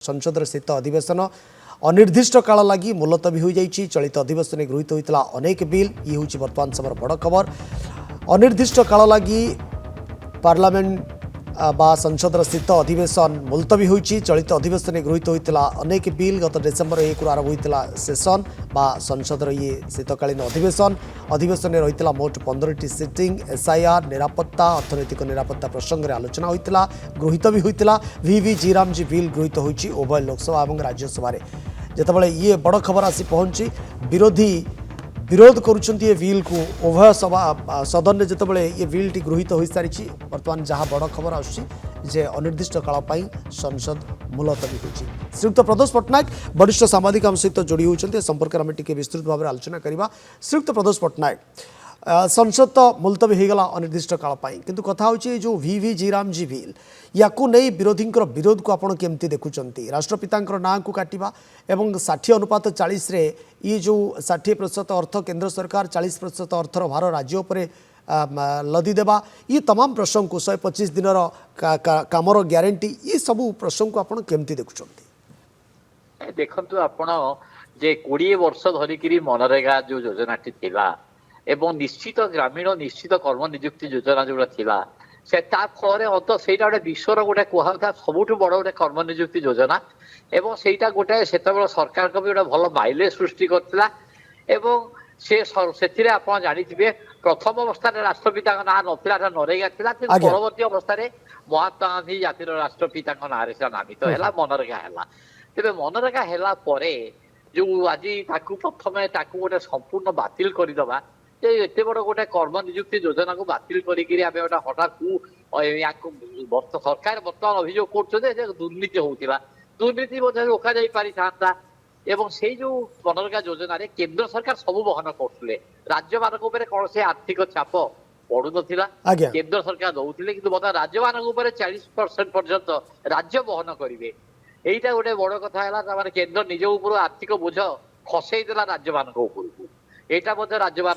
संसद शीत अधिवेशन अनिर्दिष्ट काल लगी मुलतवी हो जाइए। चलित अधिवेशन गृहीत होता अनेक बिल। ये हूँ बर्तमान समय बड़ खबर। अनिर्दिष्ट काल लगी पार्लियामेंट बा संसद शीत अधिवेशन मुलतवी होइछि। चलित अधिवेशन गृहीत होता अनेक बिल। गत डिसेम्बर 1 आरंभ होता सेसन बा संसद ये शीतकालीन अधिवेशन रही मोट 15टी सिटिंग। एसआईआर निरापत्ता अर्थनैतिक निरापत्ता प्रसंग में आलोचना होता गृहीत भी होता। वी जीरामजी बिल गृहीत होइछि उभय लोकसभा और राज्यसभा। जितेबाला ये बड़ खबर आसी पहुंची विरोधी विरोध करुछंती ये बिल को उभय सभा सदन में जितेबाला ये बिल टी गृहीत हो सारी। बर्तमान जहाँ बड़ खबर आसे अनिर्दिष्ट काल पाई संसद मुलतवी होइछि। श्रीयुक्त प्रदोष पट्टनायक वरिष्ठ सांबादिक आम सहित जोड़ी होती संपर्क में टी विस्तृत भाव में आलोचना करवा। श्रीयुक्त प्रदोष पट्टनायक संसद तो मुलतवी हो गला अनिर्दिष्ट काल पाई, किंतु कथा होची जो वी जीरामजी बिल याकू नहीं विरोधी विरोध को आपण केमती देखुचंती। राष्ट्रपिता ना को काटिबा एवं 60 अनुपात 40 रे ये जो 60% अर्थ केंद्र सरकार 40% अर्थर भार राज्य उपरे लदी देबा ये तमाम प्रसंग को 125 दिन कामर ग्यारंटी ये सबू प्रसंग को आपण केमती देखुचंती। देखंतु आपण जे 20 वर्ष धरिकी मनरेगा जो योजनाटी थिला एवं निश्चित ग्रामीण निश्चित कर्म नियुक्ति योजना जो थिला से फल अंत से गोटे विश्वर गोटे कहता सबुठ बड़ गोटे कर्म नियुक्ति योजना एवं सेटा गोटे से सरकार को भी गोटे भल माइलेज सृष्टि करथिला। एवं से आप जानी प्रथम अवस्था राष्ट्रपिता ना नथिला नरेगा थिला, परवर्ती अवस्था महात्मा गांधी जातिर राष्ट्रपिता ना नामित है मनरेगा है। तेरे मनरेगा है जो आज प्रथम गोटे संपूर्ण बातिल करदे एत बड़ गोटे कर्म नियुक्ति योजना को बातिल करें हठात सरकार बर्तमान अभियोग कर दुर्नीति होता दुर्नीति रोका जा पारि था। एवं से जो मनरेगा योजना केंद्र सरकार सब बहन करते राज्य मान कौन से आर्थिक चाप पड़ू ना केंद्र सरकार दौले कि राज्य मान 40% पर्यंत राज्य बहन करेंगे। यहीटा गोटे बड़ कथा है केंद्र निज ऊपर आर्थिक बोझ खसईदेला राज्य मान उपरकू। यहाँ राज्य मान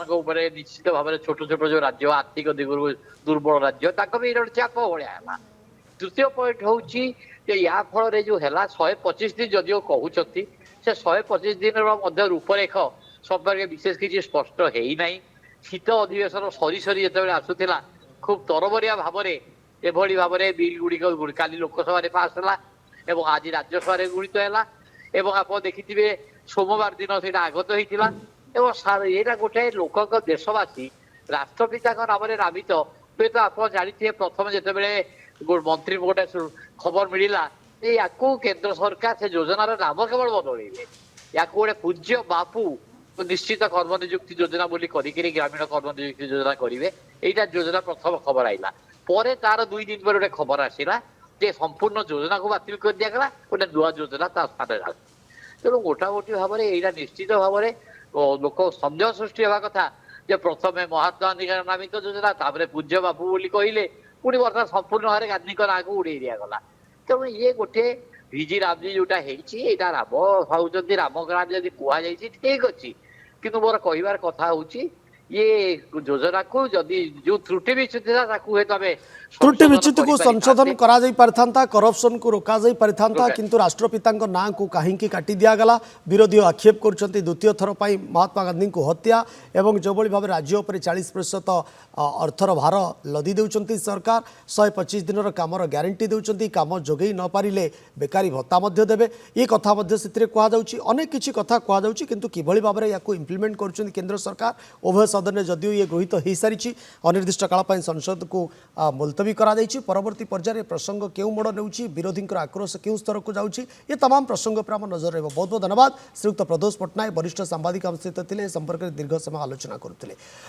निश्चित भाव में छोट छोट जो राज्य आर्थिक दिगु दुर्बल राज्य भी चाप भाया। तृतीय पॉइंट हूँ या फल जो है 125 दिन जदिव कहते से 125 दिन रूपरेख संपर्क विशेष किसी स्पष्ट है ही ना। शीत अधिवेशन सरी सरी जो आसूला खूब तरबरिया भाव में एभली भाव में बिल गुड़िक काली लोकसभा पास है और आज राज्यसभा गृहीत है। आप देखिथे सोमवार दिन से आगत होता यहाँ गोटे लोक देशवासी राष्ट्रपिता नाम नामित हुए तो आप जानी प्रथम जो मंत्री गोटे खबर मिलला या केंद्र सरकार से योजनार नाम केवल बदल या गोटे पूज्य बापू निश्चित कर्म नियुक्ति योजना बोली ग्रामीण कर्म नियुक्ति योजना करेंगे। यहाँ योजना प्रथम खबर आईला पर तार 2 दिन पर गोटे खबर आसला जे संपूर्ण योजना को बातिल कर दिया गोटे नुआ योजना स्थान तेणु गोटागोटी भाव में यहाँ निश्चित भाव में लोक सन्देह सृष्टि हवा कथा जे प्रथम महात्मा गांधी नामित योजना तापर पूज्य बाबू बोली कहले पुणी बर्तमान संपूर्ण भाव में गांधी ना को उड़े दिगला। तेणु ये गोटे भिजी रामजी जोटा होता राम भावुं राम ग्राम जब कहुई ठीक अच्छी कि मोर कहबार कथा हूँ ये योजना को जदि जो त्रुटि विच्युत त्रुटि विच्युत को संशोधन करा जाई पारथांता करप्शन को रोका जाई पारथांता किंतु राष्ट्रपिता ना को कहीं काटी दिगला। विरोधी आक्षेप कर द्वितीय थर पर महात्मा गांधी को हत्या एवं जो भाव राज्य उपर 40% अर्थर भार लदी देउचंती सरकार 125 दिन कामर ग्यारंटी देउचंती काम जोगई न पारिले बेकारी भत्ता देवे ये कथा कहुच्छी अनेक किसी कथा कहुच्छी किंतु किभली भाव में या इम्प्लीमेंट कर केंद्र सरकार उभय सदन में जदिव ये गृहीत हो सारी अनिर्दिष्ट काल पर संसद को मुलतवी करा परवर्ती पर्यायर प्रसंग क्यों मोड़ नेउछि विरोधी आक्रोश क्यों स्तर को जाउछि ये तमाम प्रसंग पर आम नजर रहिबो। बहुत बहुत धन्यवाद श्रीयुक्त प्रदोष पट्टनायक वरिष्ठ सांबादिक आम सहित थे संपर्क में दीर्घ समय आलोचना करुले।